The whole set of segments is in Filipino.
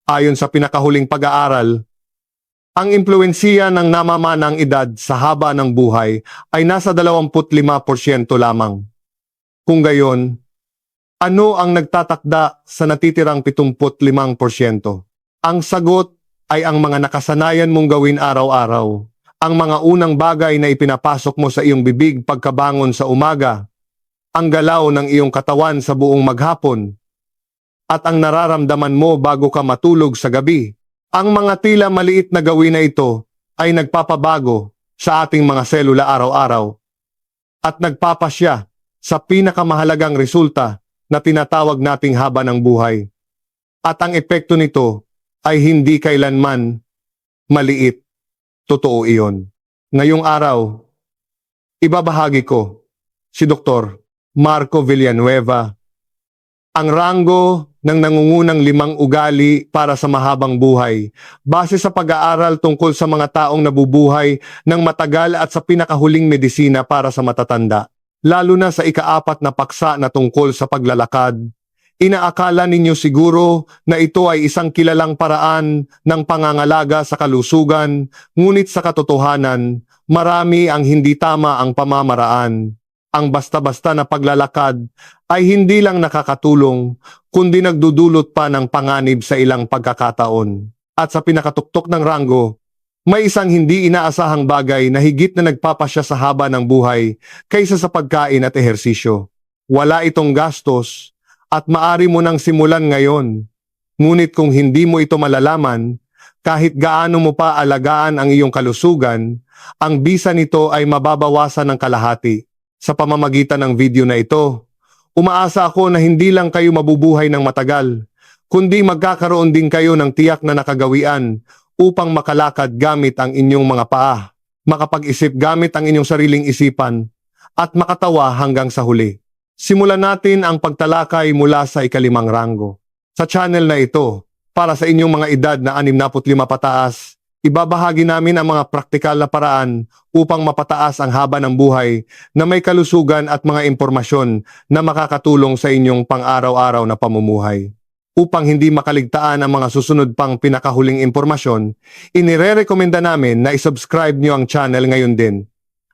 Ayon sa pinakahuling pag-aaral, ang impluwensiya ng namamanang edad sa haba ng buhay ay nasa 25% lamang. Kung gayon, ano ang nagtatakda sa natitirang 75%? Ang sagot ay ang mga nakasanayan mong gawin araw-araw. Ang mga unang bagay na ipinapasok mo sa iyong bibig pagkabangon sa umaga, ang galaw ng iyong katawan sa buong maghapon, at ang nararamdaman mo bago ka matulog sa gabi. Ang mga tila maliit na gawin na ito ay nagpapabago sa ating mga selula araw-araw at nagpapasya sa pinakamahalagang resulta na tinatawag nating haba ng buhay. At ang epekto nito ay hindi kailanman maliit. Totoo iyon. Ngayong araw, ibabahagi ko si Dr. Marco Villanueva, ang ranggo ng nangungunang 5 ugali para sa mahabang buhay, base sa pag-aaral tungkol sa mga taong nabubuhay ng matagal at sa pinakahuling medisina para sa matatanda. Lalo na sa ika-4 na paksa na tungkol sa paglalakad. Inaakala ninyo siguro na ito ay isang kilalang paraan ng pangangalaga sa kalusugan, ngunit sa katotohanan, marami ang hindi tama ang pamamaraan. Ang basta-basta na paglalakad ay hindi lang nakakatulong, kundi nagdudulot pa ng panganib sa ilang pagkakataon. At sa pinakatuktok ng ranggo, may isang hindi inaasahang bagay na higit na nagpapasya sa haba ng buhay kaysa sa pagkain at ehersisyo. Wala itong gastos at maari mo nang simulan ngayon. Ngunit kung hindi mo ito malalaman, kahit gaano mo pa alagaan ang iyong kalusugan, ang bisa nito ay mababawasan ng kalahati. Sa pamamagitan ng video na ito, umaasa ako na hindi lang kayo mabubuhay ng matagal, kundi magkakaroon din kayo ng tiyak na nakagawian upang makalakad gamit ang inyong mga paa, makapag-isip gamit ang inyong sariling isipan, at makatawa hanggang sa huli. Simulan natin ang pagtalakay mula sa ika-5 ranggo. Sa channel na ito, para sa inyong mga edad na 65 pataas, ibabahagi namin ang mga praktikal na paraan upang mapataas ang haba ng buhay na may kalusugan at mga impormasyon na makakatulong sa inyong pang-araw-araw na pamumuhay. Upang hindi makaligtaan ang mga susunod pang pinakahuling impormasyon, inirerekomenda namin na isubscribe nyo ang channel ngayon din.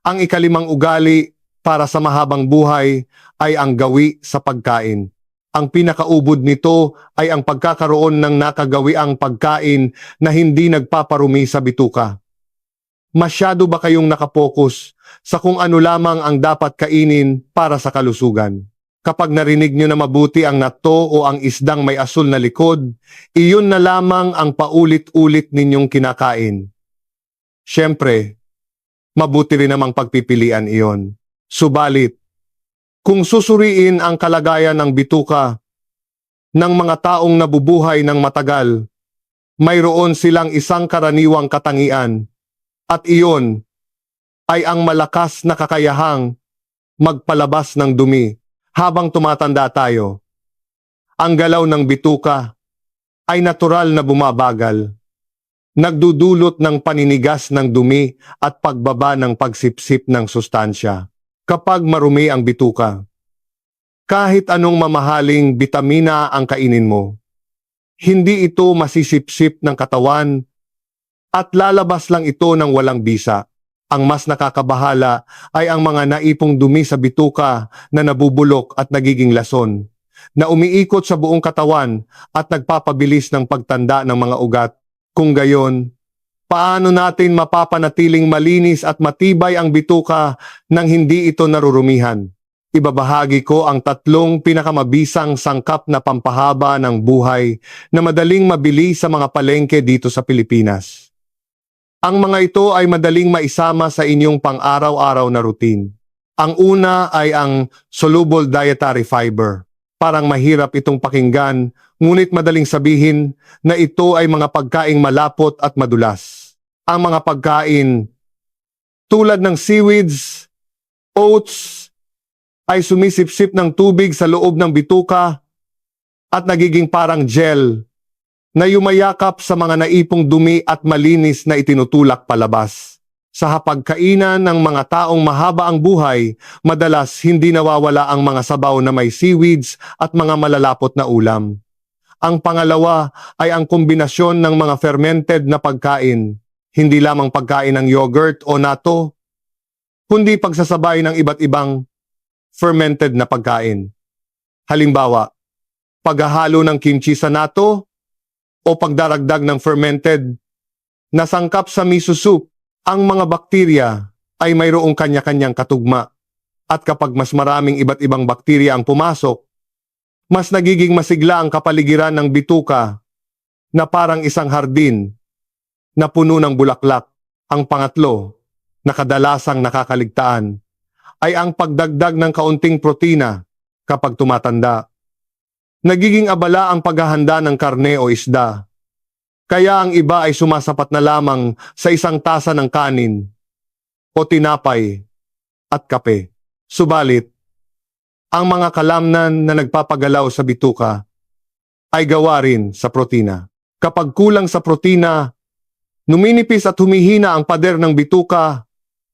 Ang ika-5 ugali para sa mahabang buhay ay ang gawi sa pagkain. Ang pinakaubod nito ay ang pagkakaroon ng nakagawiang pagkain na hindi nagpaparumi sa bituka. Masyado ba kayong nakapokus sa kung ano lamang ang dapat kainin para sa kalusugan? Kapag narinig nyo na mabuti ang nato o ang isdang may asul na likod, iyon na lamang ang paulit-ulit ninyong kinakain. Siyempre, mabuti rin namang pagpipilian iyon. Subalit, kung susuriin ang kalagayan ng bituka ng mga taong nabubuhay ng matagal, mayroon silang isang karaniwang katangian, at iyon ay ang malakas na kakayahang magpalabas ng dumi. Habang tumatanda tayo, ang galaw ng bituka ay natural na bumabagal, nagdudulot ng paninigas ng dumi at pagbaba ng pagsipsip ng sustansya. Kapag marumi ang bituka, kahit anong mamahaling bitamina ang kainin mo, hindi ito masisipsip ng katawan at lalabas lang ito ng walang bisa. Ang mas nakakabahala ay ang mga naipong dumi sa bituka na nabubulok at nagiging lason, na umiikot sa buong katawan at nagpapabilis ng pagtanda ng mga ugat. Kung gayon, paano natin mapapanatiling malinis at matibay ang bituka nang hindi ito narurumihan? Ibabahagi ko ang 3 pinakamabisang sangkap na pampahaba ng buhay na madaling mabili sa mga palengke dito sa Pilipinas. Ang mga ito ay madaling maisama sa inyong pang-araw-araw na routine. Ang una ay ang soluble dietary fiber. Parang mahirap itong pakinggan, ngunit madaling sabihin na ito ay mga pagkaing malapot at madulas. Ang mga pagkain tulad ng seaweeds, oats, ay sumisipsip ng tubig sa loob ng bituka at nagiging parang gel na yumayakap sa mga naipong dumi at malinis na itinutulak palabas. Sa hapagkainan ng mga taong mahaba ang buhay, madalas hindi nawawala ang mga sabaw na may seaweeds at mga malalapot na ulam. Ang pangalawa ay ang kombinasyon ng mga fermented na pagkain, hindi lamang pagkain ng yogurt o natto, kundi pagsasabay ng iba't ibang fermented na pagkain. Halimbawa, paghahalo ng kimchi sa natto o pagdaragdag ng fermented na sangkap sa miso soup. Ang mga bakterya ay mayroong kanya-kanyang katugma at kapag mas maraming iba't ibang bakterya ang pumasok, mas nagiging masigla ang kapaligiran ng bituka na parang isang hardin na puno ng bulaklak. Ang pangatlo na kadalasang nakakaligtaan ay ang pagdagdag ng kaunting protina kapag tumatanda. Nagiging abala ang paghahanda ng karne o isda. Kaya ang iba ay sumasapat na lamang sa isang tasa ng kanin o tinapay at kape. Subalit, ang mga kalamnan na nagpapagalaw sa bituka ay gawa rin sa protina. Kapag kulang sa protina, numinipis at humihina ang pader ng bituka,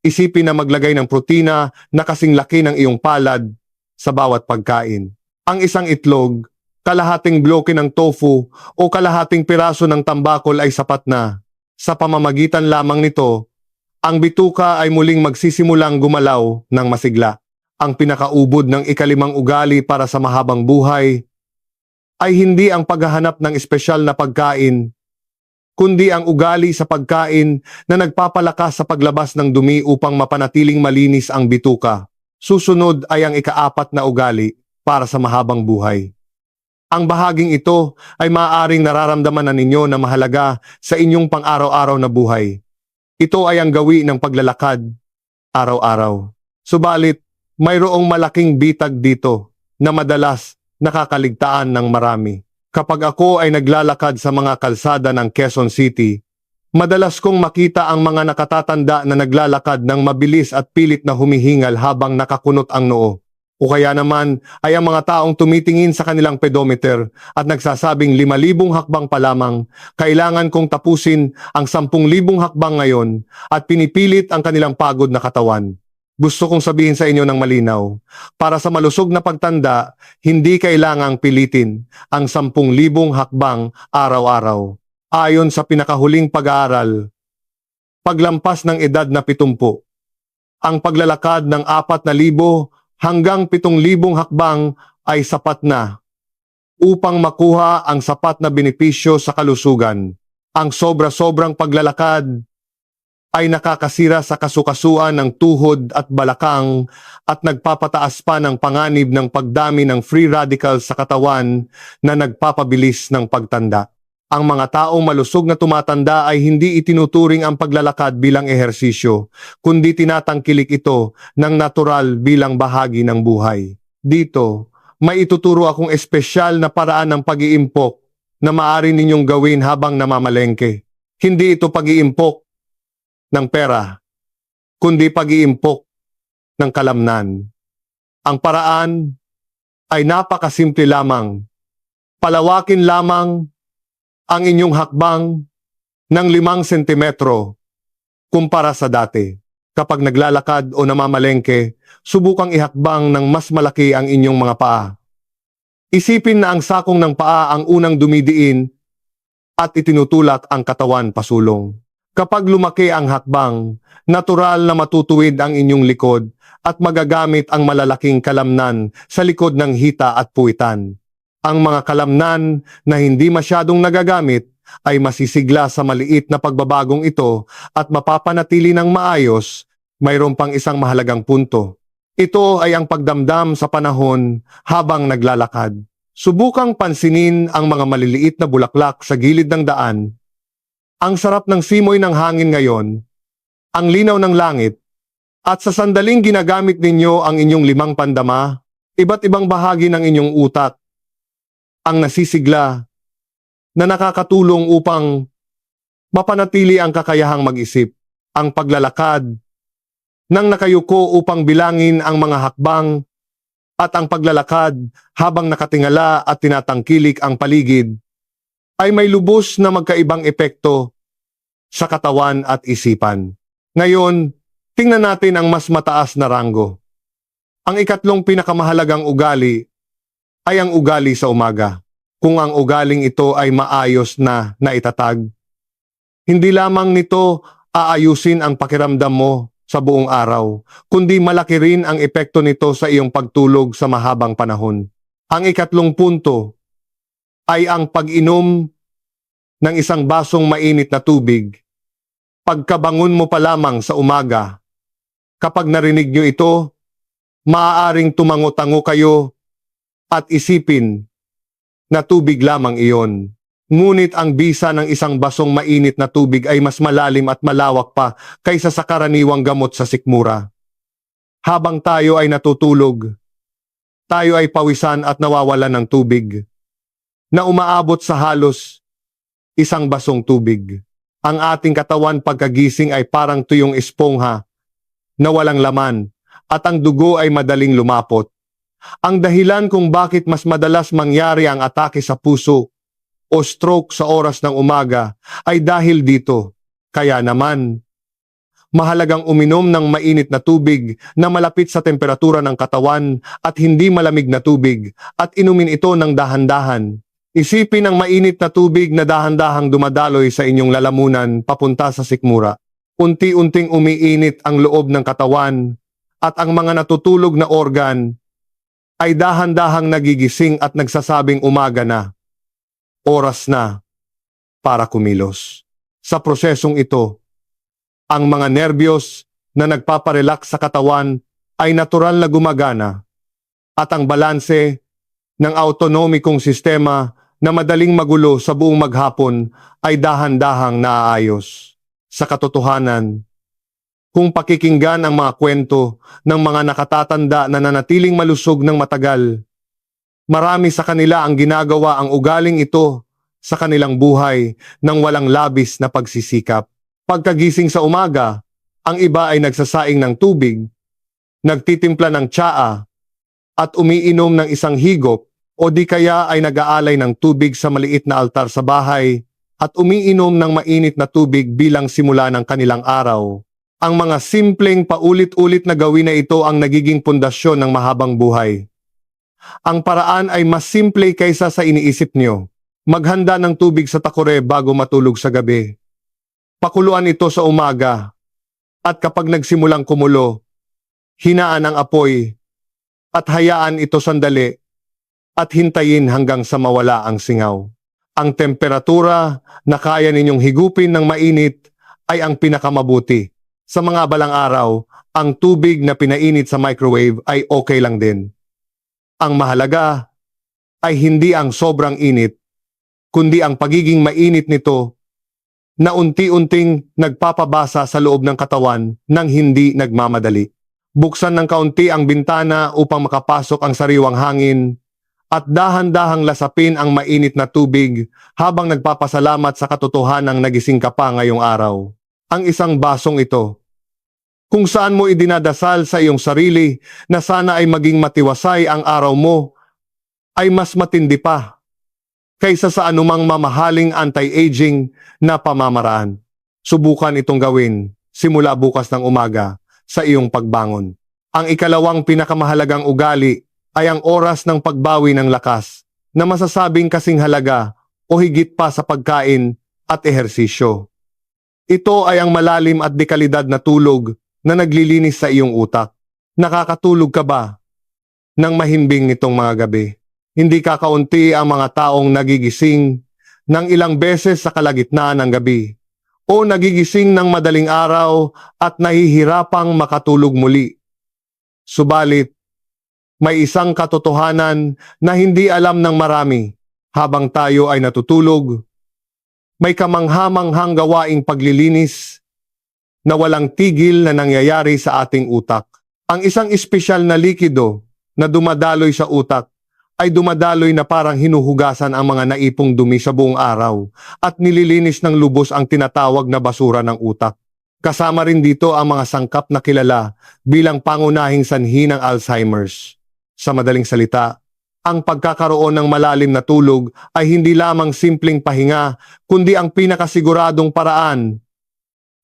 isipin na maglagay ng protina na kasing laki ng iyong palad sa bawat pagkain. Ang isang itlog, kalahating bloke ng tofu o kalahating piraso ng tambakol ay sapat na. Sa pamamagitan lamang nito, ang bituka ay muling magsisimulang gumalaw ng masigla. Ang pinakaubod ng ikalimang ugali para sa mahabang buhay ay hindi ang paghahanap ng espesyal na pagkain, kundi ang ugali sa pagkain na nagpapalakas sa paglabas ng dumi upang mapanatiling malinis ang bituka. Susunod ay ang ikaapat na ugali para sa mahabang buhay. Ang bahaging ito ay maaaring nararamdaman na ninyo na mahalaga sa inyong pang-araw-araw na buhay. Ito ay ang gawi ng paglalakad araw-araw. Subalit, mayroong malaking bitag dito na madalas nakakaligtaan ng marami. Kapag ako ay naglalakad sa mga kalsada ng Quezon City, madalas kong makita ang mga nakatatanda na naglalakad ng mabilis at pilit na humihingal habang nakakunot ang noo. O kaya naman ay ang mga taong tumitingin sa kanilang pedometer at nagsasabing 5,000 hakbang pa lamang, kailangan kong tapusin ang 10,000 hakbang ngayon at pinipilit ang kanilang pagod na katawan. Gusto kong sabihin sa inyo ng malinaw, para sa malusog na pagtanda, hindi kailangang pilitin ang 10,000 hakbang araw-araw. Ayon sa pinakahuling pag-aaral, paglampas ng edad na 70, ang paglalakad ng 4,000 hanggang 7,000 hakbang ay sapat na upang makuha ang sapat na benepisyo sa kalusugan. Ang sobra-sobrang paglalakad ay nakakasira sa kasukasuan ng tuhod at balakang at nagpapataas pa ng panganib ng pagdami ng free radicals sa katawan na nagpapabilis ng pagtanda. Ang mga taong malusog na tumatanda ay hindi itinuturing ang paglalakad bilang ehersisyo, kundi tinatangkilik ito ng natural bilang bahagi ng buhay. Dito, may ituturo akong espesyal na paraan ng pag-iimpok na maaari ninyong gawin habang namamalengke. Hindi ito pag-iimpok ng pera, kundi pag-iimpok ng kalamnan. Ang paraan ay napakasimple lamang. Palawakin lamang ang inyong hakbang ng 5 sentimetro kumpara sa dati. Kapag naglalakad o namamalengke, subukang ihakbang ng mas malaki ang inyong mga paa. Isipin na ang sakong ng paa ang unang dumidiin at itinutulak ang katawan pasulong. Kapag lumaki ang hakbang, natural na matutuwid ang inyong likod at magagamit ang malalaking kalamnan sa likod ng hita at puwitan. Ang mga kalamnan na hindi masyadong nagagamit ay masisigla sa maliit na pagbabagong ito at mapapanatili ng maayos. Mayroon pang isang mahalagang punto. Ito ay ang pagdamdam sa panahon habang naglalakad. Subukang pansinin ang mga maliliit na bulaklak sa gilid ng daan. Ang sarap ng simoy ng hangin ngayon, ang linaw ng langit, at sa sandaling ginagamit ninyo ang inyong 5 pandama, iba't ibang bahagi ng inyong utak, ang nasisigla na nakakatulong upang mapanatili ang kakayahang mag-isip, ang paglalakad, nang nakayuko upang bilangin ang mga hakbang, at ang paglalakad habang nakatingala at tinatangkilik ang paligid, ay may lubos na magkaibang epekto sa katawan at isipan. Ngayon, tingnan natin ang mas mataas na ranggo. Ang ikatlong pinakamahalagang ugali ay ang ugali sa umaga. kung ang ugaling ito ay maayos na naitatag. Hindi lamang nito aayusin ang pakiramdam mo sa buong araw, kundi malaki rin ang epekto nito sa iyong pagtulog sa mahabang panahon. Ang ikatlong punto ay ang pag-inom ng isang basong mainit na tubig. Pagkabangon mo pa lamang sa umaga, kapag narinig nyo ito, maaaring tumango-tango kayo at isipin na tubig lamang iyon. Ngunit ang bisa ng isang basong mainit na tubig ay mas malalim at malawak pa kaysa sa karaniwang gamot sa sikmura. Habang tayo ay natutulog, tayo ay pawisan at nawawalan ng tubig, na umaabot sa halos isang basong tubig. Ang ating katawan pagkagising ay parang tuyong espongha na walang laman at ang dugo ay madaling lumapot. Ang dahilan kung bakit mas madalas mangyari ang atake sa puso o stroke sa oras ng umaga ay dahil dito. Kaya naman, mahalagang uminom ng mainit na tubig na malapit sa temperatura ng katawan at hindi malamig na tubig at inumin ito ng dahan-dahan. Isipin ang mainit na tubig na dahan-dahang dumadaloy sa inyong lalamunan papunta sa sikmura. Unti-unting umiinit ang loob ng katawan at ang mga natutulog na organ ay dahan-dahang nagigising at nagsasabing umaga na. Oras na para kumilos. Sa prosesong ito, ang mga nerbiyos na nagpaparelax sa katawan ay natural na gumagana at ang balanse ng autonomikong sistema na madaling magulo sa buong maghapon ay dahan-dahang naaayos. Sa katotohanan, kung pakikinggan ang mga kwento ng mga nakatatanda na nanatiling malusog ng matagal, marami sa kanila ang ginagawa ang ugaling ito sa kanilang buhay ng walang labis na pagsisikap. Pagkagising sa umaga, ang iba ay nagsasaing ng tubig, nagtitimpla ng tsaa, at umiinom ng isang higop o di kaya ay nag-aalay ng tubig sa maliit na altar sa bahay at umiinom ng mainit na tubig bilang simula ng kanilang araw. Ang mga simpleng paulit-ulit na gawin na ito ang nagiging pundasyon ng mahabang buhay. Ang paraan ay mas simple kaysa sa iniisip nyo. Maghanda ng tubig sa takore bago matulog sa gabi. Pakuluan ito sa umaga. At kapag nagsimulang kumulo, hinaan ang apoy at hayaan ito sandali at hintayin hanggang sa mawala ang singaw. Ang temperatura na kaya ninyong higupin ng mainit ay ang pinakamabuti. Sa mga balang araw, ang tubig na pinainit sa microwave ay okay lang din. Ang mahalaga ay hindi ang sobrang init, kundi ang pagiging mainit nito na unti-unting nagpapabasa sa loob ng katawan nang hindi nagmamadali. Buksan ng kaunti ang bintana upang makapasok ang sariwang hangin at dahan-dahang lasapin ang mainit na tubig habang nagpapasalamat sa katotohanang nagising ka pa ngayong araw. Ang isang basong ito, kung saan mo idinadasal sa iyong sarili na sana ay maging matiwasay ang araw mo, ay mas matindi pa kaysa sa anumang mamahaling anti-aging na pamamaraan. Subukan itong gawin simula bukas ng umaga sa iyong pagbangon. Ang ikalawang pinakamahalagang ugali ay ang oras ng pagbawi ng lakas na masasabing kasing halaga o higit pa sa pagkain at ehersisyo. Ito ay ang malalim at dekalidad na tulog na naglilinis sa iyong utak. Nakakatulog ka ba ng mahimbing nitong mga gabi? Hindi kakaunti ang mga taong nagigising ng ilang beses sa kalagitnaan ng gabi o nagigising ng madaling araw at nahihirapang makatulog muli. Subalit, may isang katotohanan na hindi alam ng marami habang tayo ay natutulog. May kamanghamanghang gawaing paglilinis na walang tigil na nangyayari sa ating utak. Ang isang espesyal na likido na dumadaloy sa utak ay dumadaloy na parang hinuhugasan ang mga naipong dumi sa buong araw at nililinis ng lubos ang tinatawag na basura ng utak. Kasama rin dito ang mga sangkap na kilala bilang pangunahing sanhi ng Alzheimer's. Sa madaling salita, ang pagkakaroon ng malalim na tulog ay hindi lamang simpleng pahinga, kundi ang pinakasiguradong paraan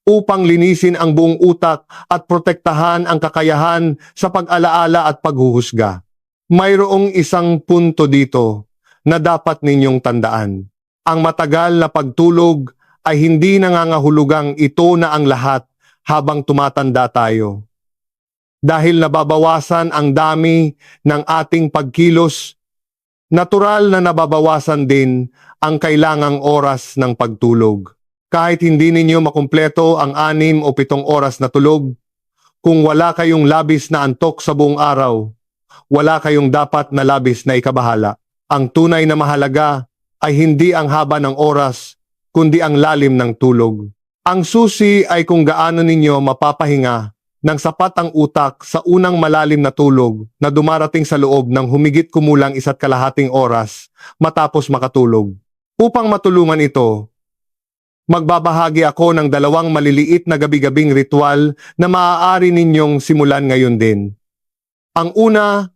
upang linisin ang buong utak at protektahan ang kakayahan sa pag-alaala at paghuhusga. Mayroong isang punto dito na dapat ninyong tandaan. Ang matagal na pagtulog ay hindi nangangahulugang ito na ang lahat habang tumatanda tayo. Dahil nababawasan ang dami ng ating pagkilos, natural na nababawasan din ang kailangang oras ng pagtulog. Kahit hindi ninyo makumpleto ang 6 o 7 oras na tulog, kung wala kayong labis na antok sa buong araw, wala kayong dapat na labis na ikabahala. Ang tunay na mahalaga ay hindi ang haba ng oras, kundi ang lalim ng tulog. Ang susi ay kung gaano ninyo mapapahinga ng sapat ang utak sa unang malalim na tulog na dumarating sa loob ng humigit kumulang 1.5 oras matapos makatulog. Upang matulungan ito, magbabahagi ako ng 2 maliliit na gabi-gabing ritual na maaari ninyong simulan ngayon din. Ang una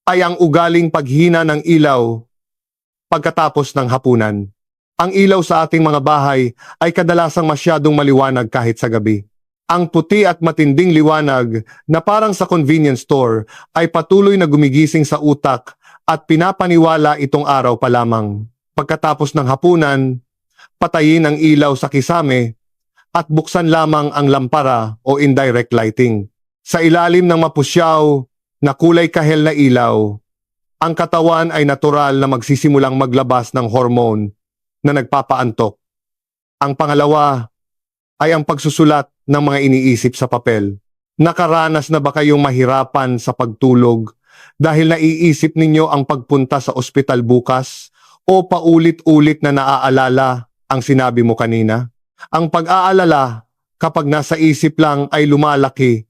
ay ang ugaling paghina ng ilaw pagkatapos ng hapunan. Ang ilaw sa ating mga bahay ay kadalasang masyadong maliwanag kahit sa gabi. Ang puti at matinding liwanag na parang sa convenience store ay patuloy na gumigising sa utak at pinapaniwala itong araw pa lamang. Pagkatapos ng hapunan, patayin ang ilaw sa kisame at buksan lamang ang lampara o indirect lighting. Sa ilalim ng mapusyaw na kulay kahel na ilaw, ang katawan ay natural na magsisimulang maglabas ng hormone na nagpapaantok. Ang pangalawa ay ang pagsusulat ng mga iniisip sa papel. Nakaranas na ba kayong mahirapan sa pagtulog dahil naiisip ninyo ang pagpunta sa ospital bukas o paulit-ulit na naaalala ang sinabi mo kanina? Ang pag-aalala kapag nasa isip lang ay lumalaki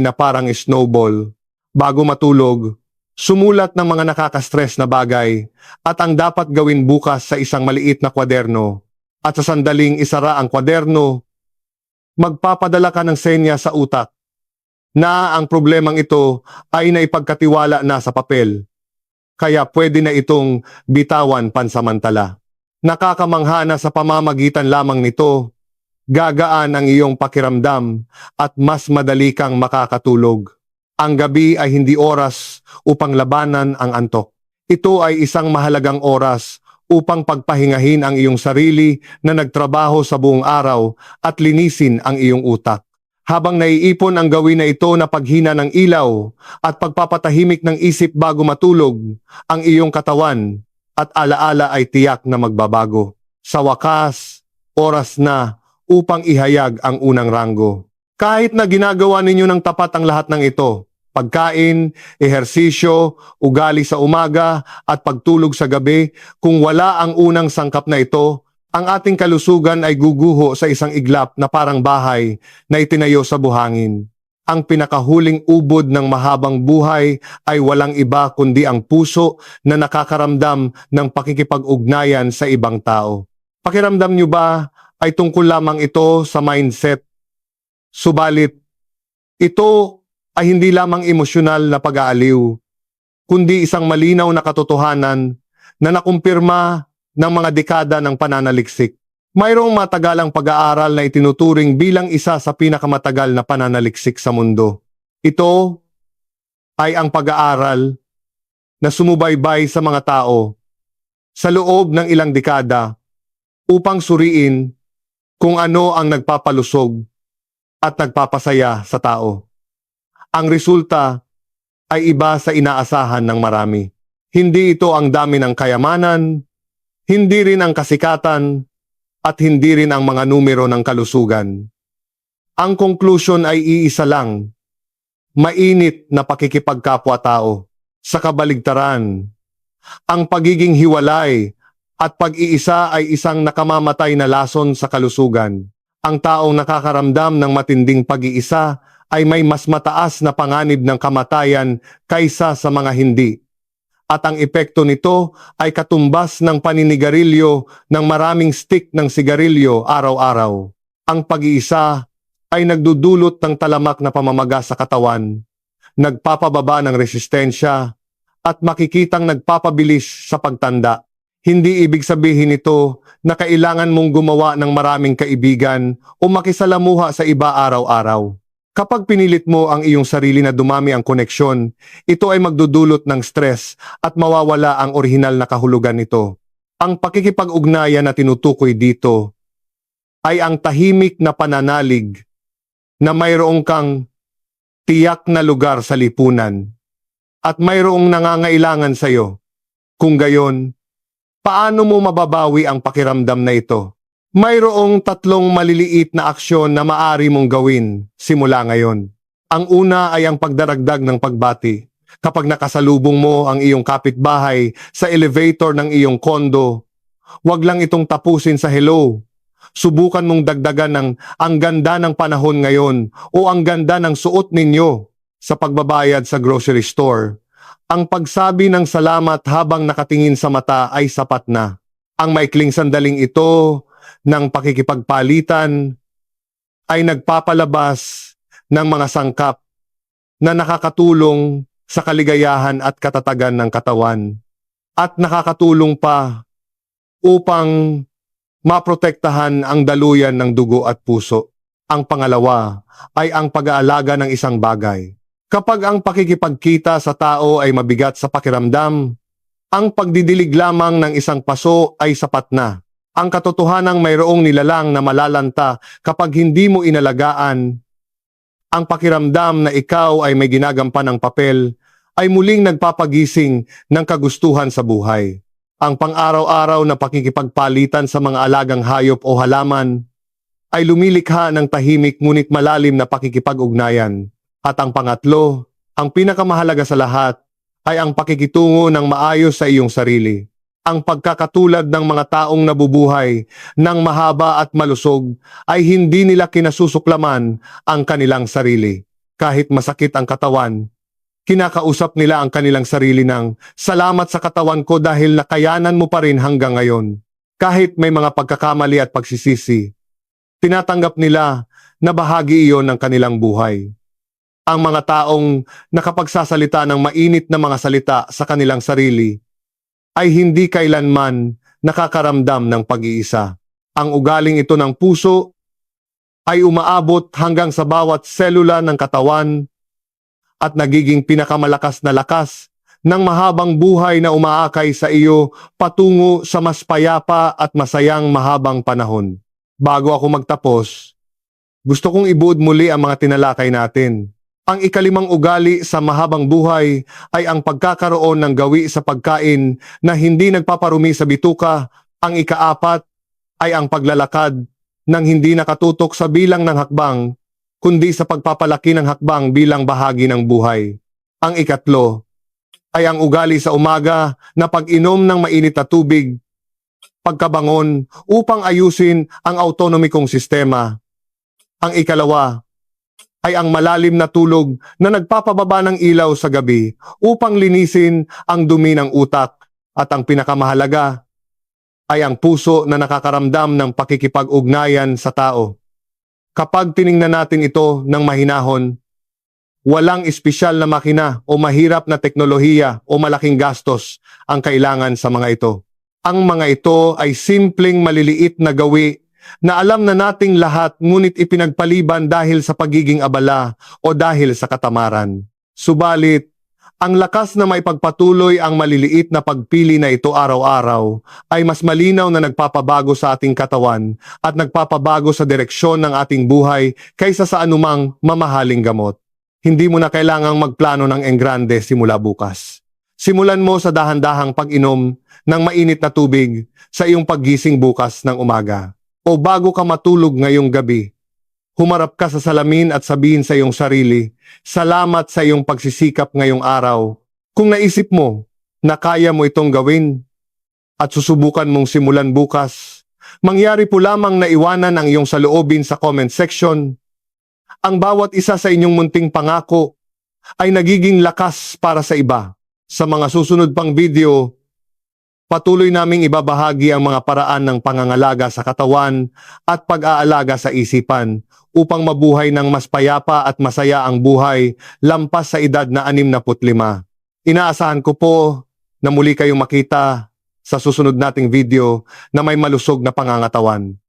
na parang snowball. Bago matulog, sumulat ng mga nakaka-stress na bagay at ang dapat gawin bukas sa isang maliit na kwaderno. At sa sandaling isara ang kwaderno, magpapadala ka ng senya sa utak na ang problemang ito ay naipagkatiwala na sa papel. Kaya pwede na itong bitawan pansamantala. Nakakamangha na sa pamamagitan lamang nito, gagaan ang iyong pakiramdam at mas madali kang makakatulog. Ang gabi ay hindi oras upang labanan ang antok. Ito ay isang mahalagang oras upang pagpahingahin ang iyong sarili na nagtrabaho sa buong araw at linisin ang iyong utak. Habang naiipon ang gawin na ito na paghina ng ilaw at pagpapatahimik ng isip bago matulog, ang iyong katawan at alaala ay tiyak na magbabago. Sa wakas, oras na upang ihayag ang unang ranggo. Kahit na ginagawa ninyo ng tapat ang lahat ng ito, pagkain, ehersisyo, ugali sa umaga at pagtulog sa gabi, kung wala ang unang sangkap na ito, ang ating kalusugan ay guguho sa isang iglap na parang bahay na itinayo sa buhangin. Ang pinakahuling ubod ng mahabang buhay ay walang iba kundi ang puso na nakakaramdam ng pakikipag-ugnayan sa ibang tao. Pakiramdam nyo ba ay tungkol lamang ito sa mindset? Subalit, ito ay hindi lamang emosyonal na pag-aaliw, kundi isang malinaw na katotohanan na nakumpirma ng mga dekada ng pananaliksik. Mayroong matagalang pag-aaral na itinuturing bilang isa sa pinakamatagal na pananaliksik sa mundo. Ito ay ang pag-aaral na sumubaybay sa mga tao sa loob ng ilang dekada upang suriin kung ano ang nagpapalusog at nagpapasaya sa tao. Ang resulta ay iba sa inaasahan ng marami. Hindi ito ang dami ng kayamanan, hindi rin ang kasikatan, at hindi rin ang mga numero ng kalusugan. Ang conclusion ay iisa lang, mainit na pakikipagkapwa-tao. Sa kabaligtaran, ang pagiging hiwalay at pag-iisa ay isang nakamamatay na lason sa kalusugan. Ang taong nakakaramdam ng matinding pag-iisa ay may mas mataas na panganib ng kamatayan kaysa sa mga hindi. At ang epekto nito ay katumbas ng paninigarilyo ng maraming stick ng sigarilyo araw-araw. Ang pag-iisa ay nagdudulot ng talamak na pamamaga sa katawan, nagpapababa ng resistensya, at makikitang nagpapabilis sa pagtanda. Hindi ibig sabihin nito na kailangan mong gumawa ng maraming kaibigan o makisalamuha sa iba araw-araw. Kapag pinilit mo ang iyong sarili na dumami ang koneksyon, ito ay magdudulot ng stress at mawawala ang orihinal na kahulugan nito. Ang pakikipag-ugnayan na tinutukoy dito ay ang tahimik na pananalig na mayroong kang tiyak na lugar sa lipunan at mayroong nangangailangan sa iyo. Kung gayon, paano mo mababawi ang pakiramdam na ito? Mayroong 3 maliliit na aksyon na maaari mong gawin simula ngayon. Ang una ay ang pagdaragdag ng pagbati. Kapag nakasalubong mo ang iyong kapitbahay sa elevator ng iyong kondo, huwag lang itong tapusin sa hello. Subukan mong dagdagan ng ang ganda ng panahon ngayon o ang ganda ng suot ninyo sa pagbabayad sa grocery store. Ang pagsabi ng salamat habang nakatingin sa mata ay sapat na. Ang maikling sandaling ito ng pakikipagpalitan ay nagpapalabas ng mga sangkap na nakakatulong sa kaligayahan at katatagan ng katawan at nakakatulong pa upang maprotektahan ang daluyan ng dugo at puso. Ang pangalawa ay ang pag-aalaga ng isang bagay. Kapag ang pakikipagkita sa tao ay mabigat sa pakiramdam, ang pagdidilig lamang ng isang paso ay sapat na. Ang katotohanang mayroong nilalang na malalanta kapag hindi mo inalagaan. Ang pakiramdam na ikaw ay may ginagampanan ng papel ay muling nagpapagising ng kagustuhan sa buhay. Ang pang-araw-araw na pakikipagpalitan sa mga alagang hayop o halaman ay lumilikha ng tahimik ngunit malalim na pakikipag-ugnayan. At ang pangatlo, ang pinakamahalaga sa lahat, ay ang pakikitungo ng maayos sa iyong sarili. Ang pagkakatulad ng mga taong nabubuhay ng mahaba at malusog ay hindi nila kinasusuklaman ang kanilang sarili. Kahit masakit ang katawan, kinakausap nila ang kanilang sarili ng salamat sa katawan ko dahil nakayanan mo pa rin hanggang ngayon. Kahit may mga pagkakamali at pagsisisi, tinatanggap nila na bahagi iyon ng kanilang buhay. Ang mga taong nakapagsasalita ng mainit na mga salita sa kanilang sarili ay hindi kailanman nakakaramdam ng pag-iisa. Ang ugaling ito ng puso ay umaabot hanggang sa bawat selula ng katawan at nagiging pinakamalakas na lakas ng mahabang buhay na umaakay sa iyo patungo sa mas payapa at masayang mahabang panahon. Bago ako magtapos, gusto kong ibuod muli ang mga tinalakay natin. Ang ikalimang ugali sa mahabang buhay ay ang pagkakaroon ng gawi sa pagkain na hindi nagpaparumi sa bituka. Ang ikaapat ay ang paglalakad ng hindi nakatutok sa bilang ng hakbang, kundi sa pagpapalaki ng hakbang bilang bahagi ng buhay. Ang ikatlo ay ang ugali sa umaga na pag-inom ng mainit na tubig, pagkabangon upang ayusin ang autonomikong sistema. Ang ikalawa ay ang malalim na tulog na nagpapababa ng ilaw sa gabi upang linisin ang dumi ng utak. At ang pinakamahalaga ay ang puso na nakakaramdam ng pakikipag-ugnayan sa tao. Kapag tiningnan natin ito ng mahinahon, walang espesyal na makina o mahirap na teknolohiya o malaking gastos ang kailangan sa mga ito. Ang mga ito ay simpleng maliliit na gawi na alam na nating lahat ngunit ipinagpaliban dahil sa pagiging abala o dahil sa katamaran. Subalit, ang lakas na maipagpatuloy ang maliliit na pagpili na ito araw-araw ay mas malinaw na nagpapabago sa ating katawan at nagpapabago sa direksyon ng ating buhay kaysa sa anumang mamahaling gamot. Hindi mo na kailangang magplano ng enggrande simula bukas. Simulan mo sa dahan-dahang pag-inom ng mainit na tubig sa iyong paggising bukas ng umaga. O bago ka matulog ngayong gabi, humarap ka sa salamin at sabihin sa iyong sarili, salamat sa iyong pagsisikap ngayong araw. Kung naisip mo na kaya mo itong gawin at susubukan mong simulan bukas, mangyari po lamang na iwanan ang iyong saloobin sa comment section. Ang bawat isa sa inyong munting pangako ay nagiging lakas para sa iba. Sa mga susunod pang video, patuloy naming ibabahagi ang mga paraan ng pangangalaga sa katawan at pag-aalaga sa isipan upang mabuhay ng mas payapa at masaya ang buhay lampas sa edad na 65. Inaasahan ko po na muli kayong makita sa susunod nating video na may malusog na pangangatawan.